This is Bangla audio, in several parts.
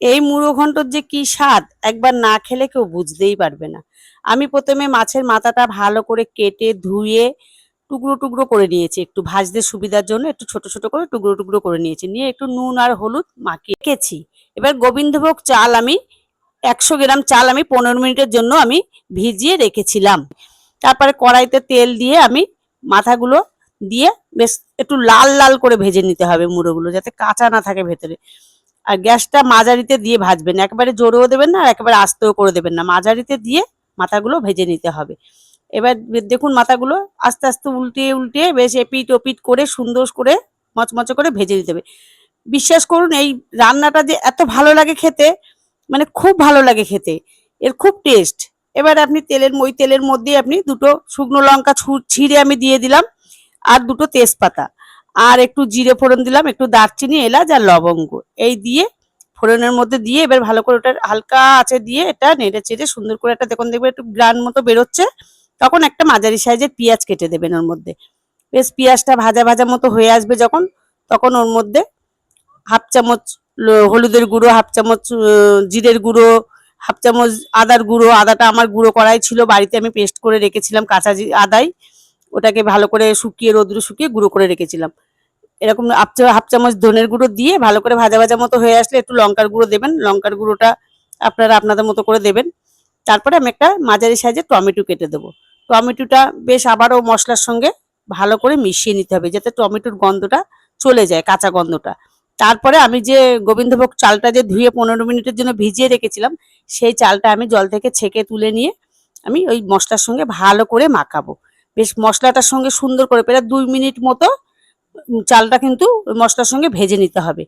এই মুড়ো ঘন্টর যে কি স্বাদ একবার না খেলে কেউ বুঝতেই পারবে না। আমি প্রথমে মাছের মাথাটা ভালো করে কেটে ধুয়ে টুকরো টুকরো করে নিয়েছি, একটু ভাজতে সুবিধার জন্য একটু ছোট ছোট করে টুকরো টুকরো করে নিয়েছি, নিয়ে একটু নুন আর হলুদ মাখিয়ে রেখেছি। এবার গোবিন্দভোগ চাল আমি 100 গ্রাম চাল আমি 15 মিনিটের জন্য আমি ভিজিয়ে রেখেছিলাম। তারপরে কড়াইতে তেল দিয়ে আমি মাথাগুলো দিয়ে বেশ একটু লাল লাল করে ভেজে নিতে হবে মুড়োগুলো, যাতে কাঁচা না থাকে ভেতরে। আর গ্যাসটা মাঝারিতে দিয়ে ভাজবেন, একেবারে জোরেও দেবেন না আর একেবারে আস্তেও করে দেবেন না, মাঝারিতে দিয়ে মাথাগুলো ভেজে নিতে হবে। এবার দেখুন মাথাগুলো আস্তে আস্তে উল্টিয়ে উল্টিয়ে বেশ এপিট ওপিট করে সুন্দর করে মচমচে করে ভেজে নিতে হবে। বিশ্বাস করুন এই রান্নাটা যে এত ভালো লাগে খেতে, মানে খুব ভালো লাগে খেতে, এর খুব টেস্ট। এবার আপনি ওই তেলের মধ্যে আপনি দুটো শুকনো লঙ্কা ছিঁড়ে আমি দিয়ে দিলাম, আর দুটো তেজপাতা, আর একটু জিরে ফোড়ন দিলাম, একটু দারচিনি এলাচ আর লবঙ্গ এই দিয়ে ফোড়নের মধ্যে দিয়ে এবার ভালো করে ওটা হালকা আঁচে দিয়ে এটা নেড়ে চেড়ে সুন্দর করে একটা দেখুন দেখবে একটু গ্রান মতো বেরোচ্ছে, তখন একটা মাঝারি সাইজের পেঁয়াজ কেটে দেবেন ওর মধ্যে। বেশ পেঁয়াজটা ভাজা ভাজা মতো হয়ে আসবে যখন, তখন ওর মধ্যে হাফ চামচ হলুদের গুঁড়ো, হাফ চামচ জিরের গুঁড়ো, হাফ চামচ আদার গুঁড়ো, আদাটা আমার গুঁড়ো করাই ছিল বাড়িতে, আমি পেস্ট করে রেখেছিলাম কাঁচা আদাই, ওটাকে ভালো করে শুকিয়ে রোদ্রে শুকিয়ে গুঁড়ো করে রেখেছিলাম। এরকম হাফ চামচ ধনের গুঁড়ো দিয়ে ভালো করে ভাজা ভাজা মতো হয়ে আসলে একটু লঙ্কার গুঁড়ো দেবেন, লঙ্কার গুঁড়োটা আপনারা আপনাদের মতো করে দেবেন। তারপরে আমি একটা মাঝারি সাইজের টমেটো কেটে দেবো। টমেটোটা বেশ আবারও মশলার সঙ্গে ভালো করে মিশিয়ে নিতে হবে, যাতে টমেটোর গন্ধটা চলে যায়, কাঁচা গন্ধটা। তারপরে আমি যে গোবিন্দভোগ চালটা যে ধুয়ে 15 মিনিটের জন্য ভিজিয়ে রেখেছিলাম, সেই চালটা আমি জল থেকে ছেঁকে তুলে নিয়ে আমি ওই মশলার সঙ্গে ভালো করে মাখাবো। বেশ মশলাটার সঙ্গে সুন্দর করে প্রায় 2 মিনিট মতো চালটা কিন্তু মশলার সঙ্গে ভেজে নিতে হবে।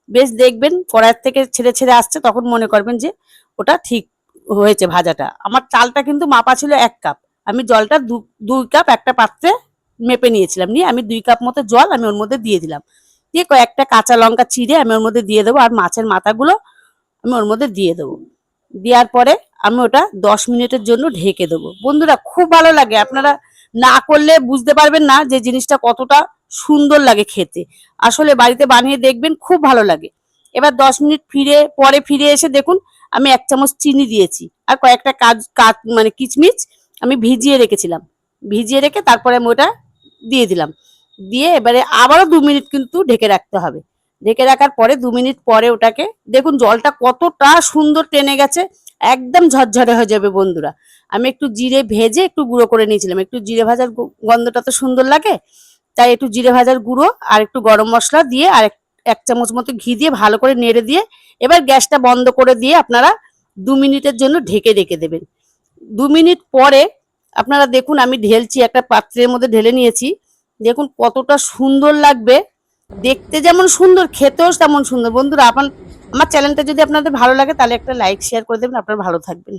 বেশ দেখবেন কড়াইয়ের থেকে ছেড়ে ছেড়ে আসছে, তখন মনে করবেন যে ওটা ঠিক হয়েছে ভাজাটা। আমার চালটা কিন্তু মাপা ছিল 1 কাপ, আমি জলটা 2 কাপ একটা পাত্রে মেপে নিয়েছিলাম, নিয়ে আমি 2 কাপ মতো জল আমি ওর মধ্যে দিয়ে দিলাম, দিয়ে কয়েকটা কাঁচা লঙ্কা চিড়ে আমি ওর মধ্যে দিয়ে দেবো, আর মাছের মাথাগুলো আমি ওর মধ্যে দিয়ে দেবো। দেওয়ার পরে আমি ওটা 10 মিনিটের জন্য ঢেকে দেবো। বন্ধুরা খুব ভালো লাগে, আপনারা না করলে বুঝতে পারবেন না যে জিনিসটা কতটা সুন্দর লাগে খেতে। আসলে বাড়িতে বানিয়ে দেখবেন, খুব ভালো লাগে। এবার 10 মিনিট পরে ফিরে এসে দেখুন আমি 1 চামচ চিনি দিয়েছি, আর কয়েকটা মানে কিচমিচ আমি ভিজিয়ে রেখেছিলাম, ভিজিয়ে রেখে তারপরে আমি ওটা দিয়ে দিলাম। দিয়ে এবারে আবারও 2 মিনিট কিন্তু ঢেকে রাখতে হবে। ঢেকে রাখার পরে 2 মিনিট পরে ওটাকে দেখুন জলটা কতটা সুন্দর টেনে গেছে, একদম ঝরঝরে হয়ে যাবে বন্ধুরা। আমি একটু জিরে ভেজে একটু গুঁড়ো করে নিয়েছিলাম, একটু জিরে ভাজার গন্ধটা তো সুন্দর লাগে, তাই একটু জিরে ভাজার গুঁড়ো আর একটু গরম মশলা দিয়ে আর 1 চামচ মতো ঘি দিয়ে ভালো করে নেড়ে দিয়ে এবার গ্যাসটা বন্ধ করে দিয়ে আপনারা 2 মিনিটের জন্য ঢেকে রেখে দেবেন। 2 মিনিট পরে আপনারা দেখুন আমি ঢেলছি, একটা পাত্রের মধ্যে ঢেলে নিয়েছি, দেখুন কতটা সুন্দর লাগবে, দেখতে যেমন সুন্দর খেতেও তেমন সুন্দর। বন্ধুরা আমার চ্যানেলটা যদি আপনাদের ভালো লাগে তাহলে একটা লাইক শেয়ার করে দেবেন, আপনারা ভালো থাকবেন।